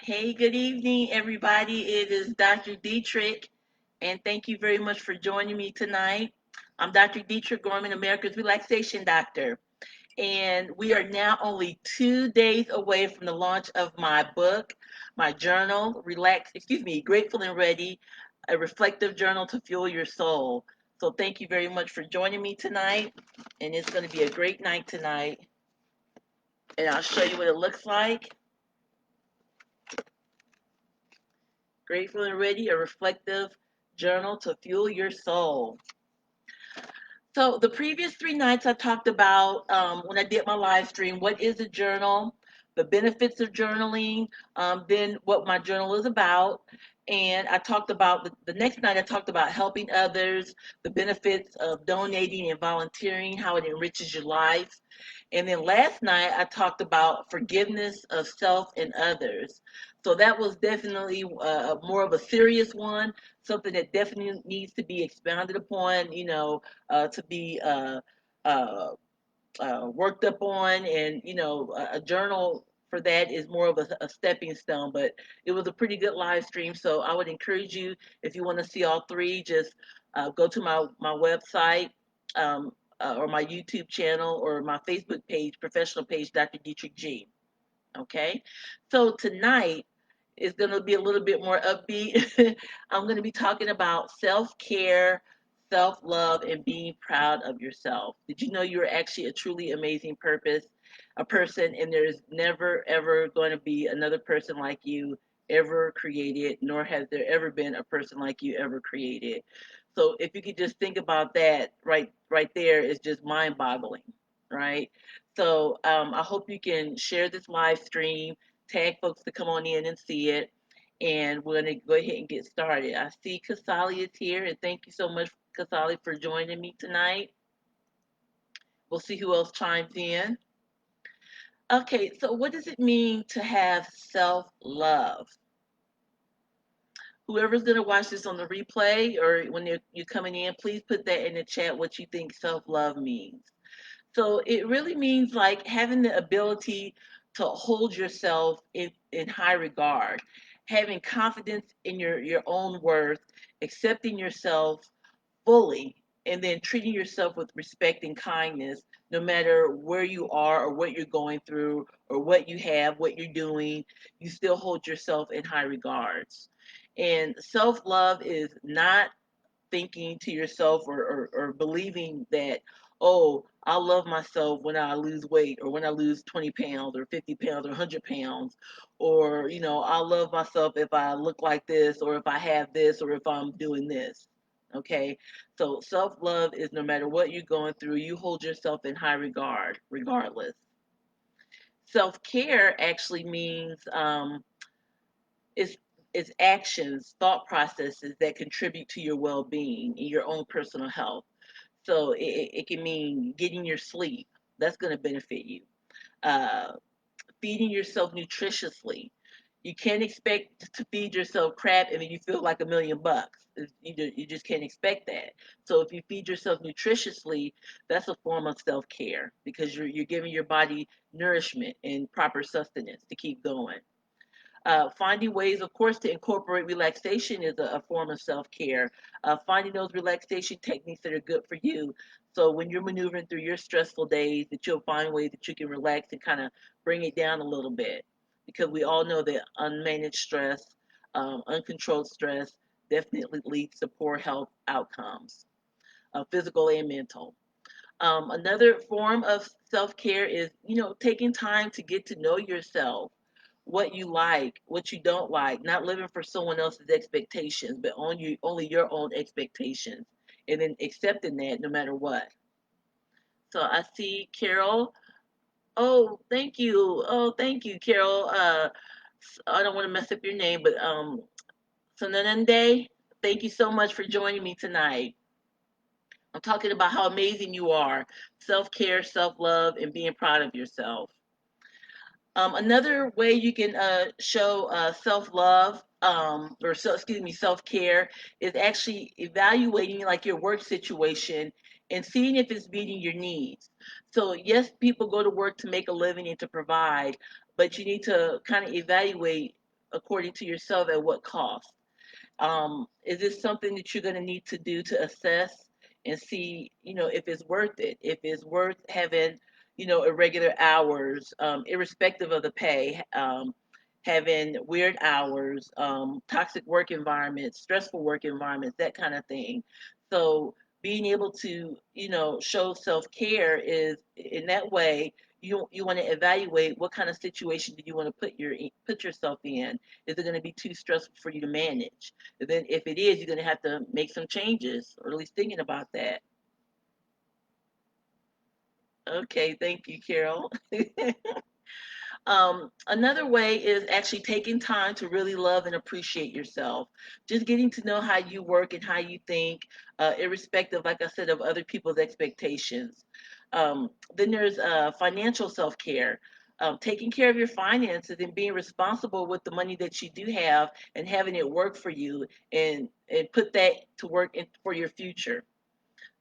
Hey, good evening, everybody. It is Dr. Dietrich, and thank you very much for joining me tonight. I'm Dr. Dietrich Gorman, America's Relaxation Doctor, and we are now only 2 days away from the launch of my book, my journal, Grateful and Ready, a reflective journal to fuel your soul. So thank you very much for joining me tonight, and it's going to be a great night tonight, and I'll show you what it looks like. Grateful and Ready, a reflective journal to fuel your soul. So, the previous 3 nights I talked about when I did my live stream what is a journal, the benefits of journaling, then what my journal is about. And I talked about the next night, I talked about helping others, the benefits of donating and volunteering, how it enriches your life. And then last night, I talked about forgiveness of self and others. So that was definitely more of a serious one, something that definitely needs to be expounded upon, to be worked up on. And, a journal for that is more of a stepping stone. But it was a pretty good live stream. So I would encourage you, if you want to see all three, just go to my website. Or my YouTube channel or my Facebook page, professional page, Dr. Dietrich G. Okay, so tonight is going to be a little bit more upbeat. I'm going to be talking about self care, self love, and being proud of yourself. Did you know you're actually a truly amazing person, and there's never ever going to be another person like you ever created, nor has there ever been a person like you ever created. So if you could just think about that right there is just mind boggling, right? So I hope you can share this live stream, tag folks to come on in and see it, and we're going to go ahead and get started. I see Kasali is here, and thank you so much, Kasali, for joining me tonight. We'll see who else chimes in. Okay, so what does it mean to have self love? Whoever's going to watch this on the replay or when you're coming in, please put that in the chat what you think self love means. So it really means like having the ability to hold yourself in high regard, having confidence in your own worth, accepting yourself fully, and then treating yourself with respect and kindness, no matter where you are or what you're going through or what you have, what you're doing, you still hold yourself in high regards. And self love is not thinking to yourself or believing that, oh, I'll love myself when I lose weight or when I lose 20 pounds or 50 pounds or 100 pounds, or, I'll love myself if I look like this or if I have this or if I'm doing this. Okay, so self love is no matter what you're going through, you hold yourself in high regard, regardless. Self care actually means it's it's actions, thought processes that contribute to your well being and your own personal health. So it can mean getting your sleep. That's going to benefit you. Uh, Feeding yourself nutritiously. You can't expect to feed yourself crap and then you feel like $1,000,000. You just can't expect that. So if you feed yourself nutritiously, that's a form of self care because you're giving your body nourishment and proper sustenance to keep going. Finding ways, of course, to incorporate relaxation is a form of self care. Finding those relaxation techniques that are good for you. So when you're maneuvering through your stressful days, that you'll find ways that you can relax and kind of bring it down a little bit. Because we all know that unmanaged stress, uncontrolled stress, definitely leads to poor health outcomes, physical and mental. Another form of self care is, taking time to get to know yourself, what you like, what you don't like, not living for someone else's expectations, but only your own expectations, and then accepting that no matter what. So I see Carol. Oh, thank you. Oh, thank you, Carol. I don't want to mess up your name, but Sananande, thank you so much for joining me tonight. I'm talking about how amazing you are, self care, self love, and being proud of yourself. Another way you can show self love excuse me, self care is actually evaluating like your work situation and seeing if it's meeting your needs. So, yes, people go to work to make a living and to provide, but you need to kind of evaluate. according to yourself, at what cost? Is this something that you're going to need to do to assess and see, if it's worth it, if it's worth having, irregular hours, irrespective of the pay, having weird hours, toxic work environments, stressful work environments, that kind of thing. So being able to, show self care is in that way. You want to evaluate what kind of situation do you want to put yourself in. Is it going to be too stressful for you to manage? And then if it is, you're going to have to make some changes, or at least thinking about that. Okay, thank you, Carol. Another way is actually taking time to really love and appreciate yourself. Just getting to know how you work and how you think, irrespective, like I said, of other people's expectations. Then there's financial self care. Taking care of your finances and being responsible with the money that you do have and having it work for you, and put that to work for your future.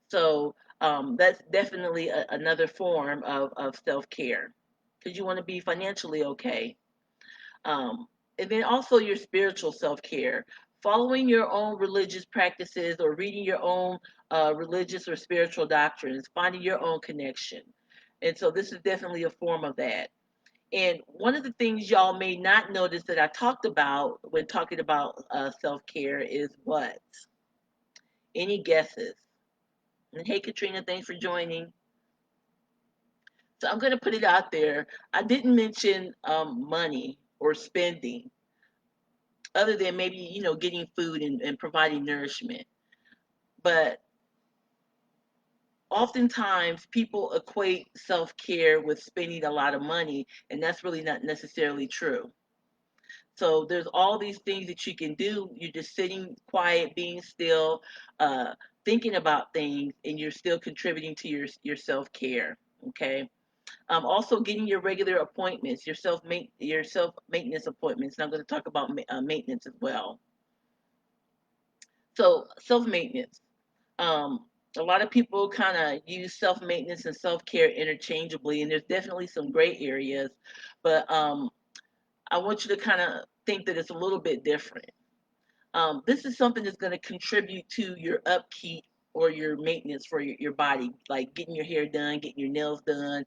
So that's definitely another form of self care, because you want to be financially okay. Um, and then also your spiritual self care, following your own religious practices or reading your own religious or spiritual doctrines, finding your own connection. And so this is definitely a form of that. And one of the things y'all may not notice that I talked about when talking about self care is what? Any guesses? And hey, Katrina, thanks for joining. So I'm going to put it out there. I didn't mention money or spending, other than maybe, getting food and providing nourishment. But oftentimes people equate self care with spending a lot of money, and that's really not necessarily true. So there's all these things that you can do. You're just sitting quiet, being still, uh, thinking about things, and you're still contributing to your self care. Okay. Also, getting your regular appointments, your self maintenance appointments. And I'm going to talk about maintenance as well. So, self maintenance. Um, a lot of people kind of use self maintenance and self care interchangeably, and there's definitely some gray areas. But I want you to kind of think that it's a little bit different. This is something that's going to contribute to your upkeep or your maintenance for your body, like getting your hair done, getting your nails done.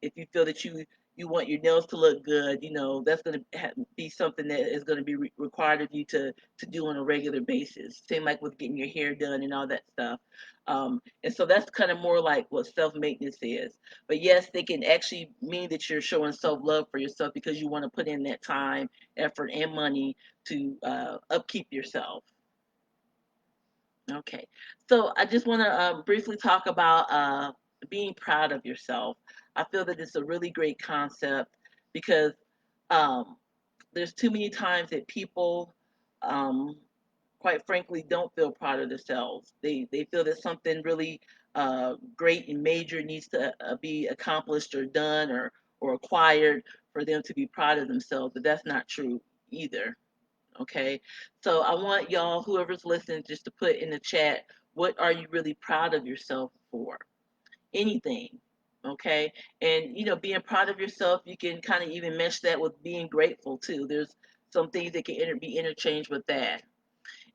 If you feel that you want your nails to look good, that's going to be something that is going to be required of you to do on a regular basis. Same like with getting your hair done and all that stuff. And so that's kind of more like what self maintenance is. But yes, they can actually mean that you're showing self love for yourself because you want to put in that time, effort, and money to upkeep yourself. Okay, so I just want to briefly talk about being proud of yourself. I feel that it's a really great concept because um, there's too many times that people, um, quite frankly, don't feel proud of themselves. They feel that something really great and major needs to be accomplished or done or acquired for them to be proud of themselves, but that's not true either. Okay. So I want y'all, whoever's listening, just to put in the chat, what are you really proud of yourself for? Anything. Okay. And, being proud of yourself, you can kind of even mesh that with being grateful too. There's some things that can be interchanged with that.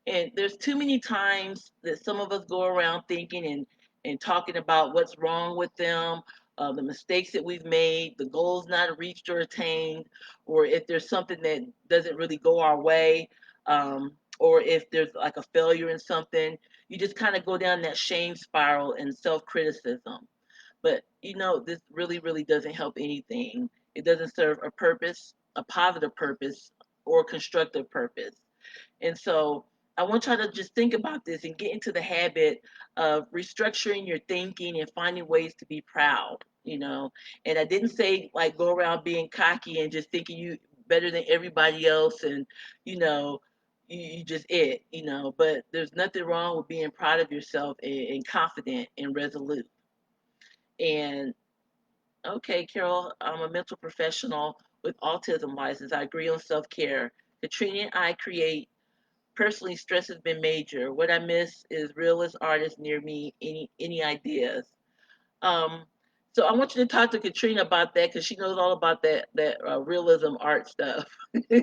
And there's too many times that some of us go around thinking and talking about what's wrong with them, the mistakes that we've made, the goals not reached or attained, or if there's something that doesn't really go our way, or if there's like a failure in something, you just kind of go down that shame spiral and self criticism. But this really, really doesn't help anything. It doesn't serve a purpose, a positive purpose, or a constructive purpose. And so I want y'all to just think about this and get into the habit of restructuring your thinking and finding ways to be proud. And I didn't say like go around being cocky and just thinking you better than everybody else and, you know, you just but there's nothing wrong with being proud of yourself and confident and resolute. And okay, Carol, I'm a mental professional with autism license. I agree on self care. Katrina and I create. Personally, stress has been major. What I miss is realist artists near me. Any ideas? Um, So I want you to talk to Katrina about that because she knows all about that realism art stuff. Me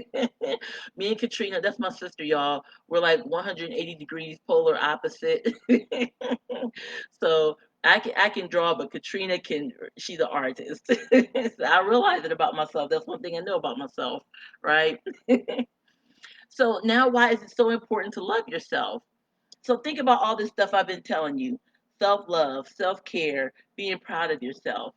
and Katrina, that's my sister, y'all. We're like 180 degrees polar opposite. So I can draw, but Katrina can. She's an artist. So I realize it about myself. That's one thing I know about myself, right? So now, why is it so important to love yourself? So think about all this stuff I've been telling you: self love, self care, being proud of yourself.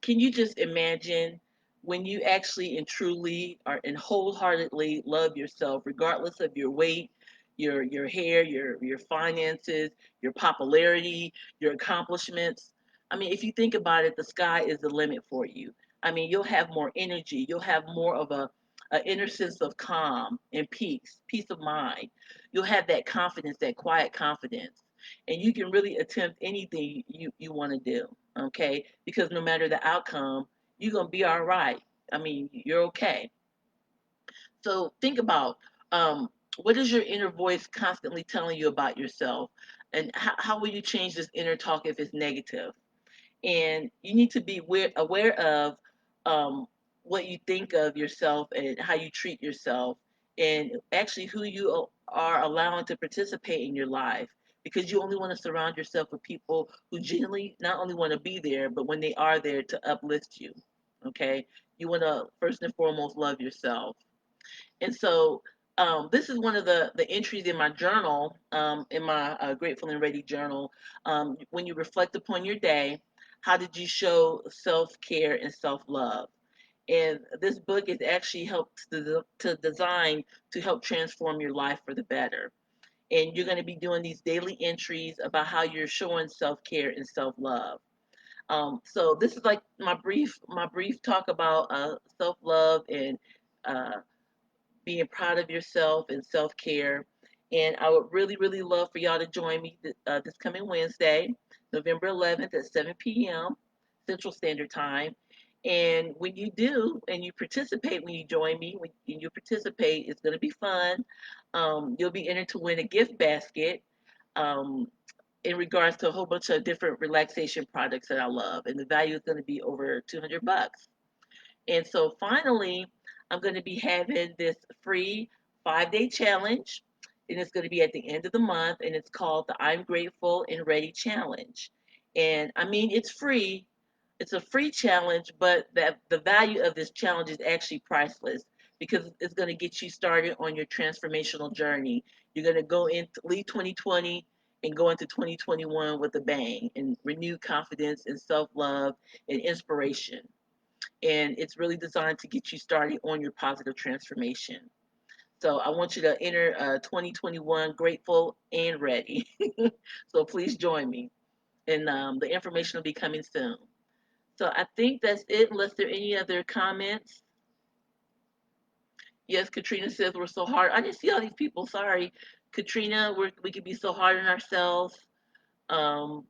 Can you just imagine when you actually and truly are and wholeheartedly love yourself, regardless of your weight, your hair, your finances, your popularity, your accomplishments? I mean, if you think about it, the sky is the limit for you. I mean, you'll have more energy, you'll have more of a inner sense of calm and peace of mind. You'll have that confidence, that quiet confidence, and you can really attempt anything you want to do. Okay, because no matter the outcome, you're gonna be all right. I mean, you're okay. So think about, what is your inner voice constantly telling you about yourself, and how will you change this inner talk if it's negative? And you need to be aware of, um, what you think of yourself and how you treat yourself, and actually who you are allowing to participate in your life, because you only want to surround yourself with people who genuinely not only want to be there, but when they are there, to uplift you. Okay, you want to first and foremost love yourself. And so, this is one of the entries in my journal, in my Grateful and Ready journal. When you reflect upon your day, how did you show self care and self love? And this book is actually helped to design to help transform your life for the better. And you're going to be doing these daily entries about how you're showing self care and self love. So this is like my brief talk about self love and uh, being proud of yourself and self care. And I would really, really love for y'all to join me this coming Wednesday, November 11th at 7 p.m. Central Standard Time. And when you do, and you participate, when you join me, when you participate, it's going to be fun. You'll be entered to win a gift basket, um, in regards to a whole bunch of different relaxation products that I love. And the value is going to be over $200. And so finally, I'm going to be having this free 5-day challenge. And it's going to be at the end of the month. And it's called the I'm Grateful and Ready Challenge. And I mean, it's free. It's a free challenge, but the value of this challenge is actually priceless, because it's going to get you started on your transformational journey. You're going to leave 2020 and go into 2021 with a bang and renewed confidence and self love and inspiration, and it's really designed to get you started on your positive transformation. So I want you to enter 2021 grateful and ready. So please join me, and the information will be coming soon. So I think that's it. Unless there are any other comments. Yes, Katrina says we're so hard. I didn't see all these people. Sorry, Katrina. We could be so hard on ourselves. Um,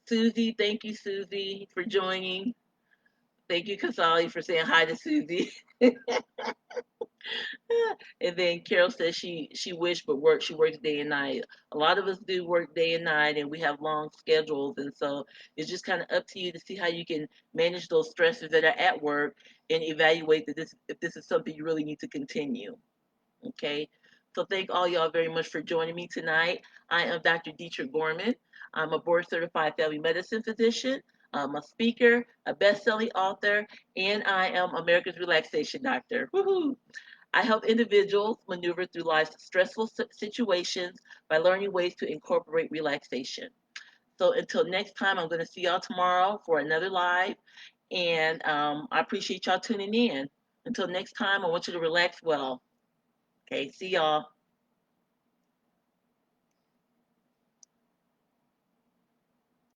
Susie, thank you, Susie, for joining. Thank you, Kasali, for saying hi to Susie. And then Carol says she wished but work she works day and night. A lot of us do work day and night, and we have long schedules, and so it's just kind of up to you to see how you can manage those stresses that are at work and evaluate that this if this is something you really need to continue. Okay. So thank all y'all very much for joining me tonight. I am Dr. Dietrich Gorman. I'm a board certified family medicine physician. I'm a speaker, a best-selling author, and I am America's relaxation doctor. Woohoo! I help individuals maneuver through life's stressful situations by learning ways to incorporate relaxation. So until next time, I'm going to see y'all tomorrow for another live. And I appreciate y'all tuning in. Until next time, I want you to relax well. Okay, see y'all.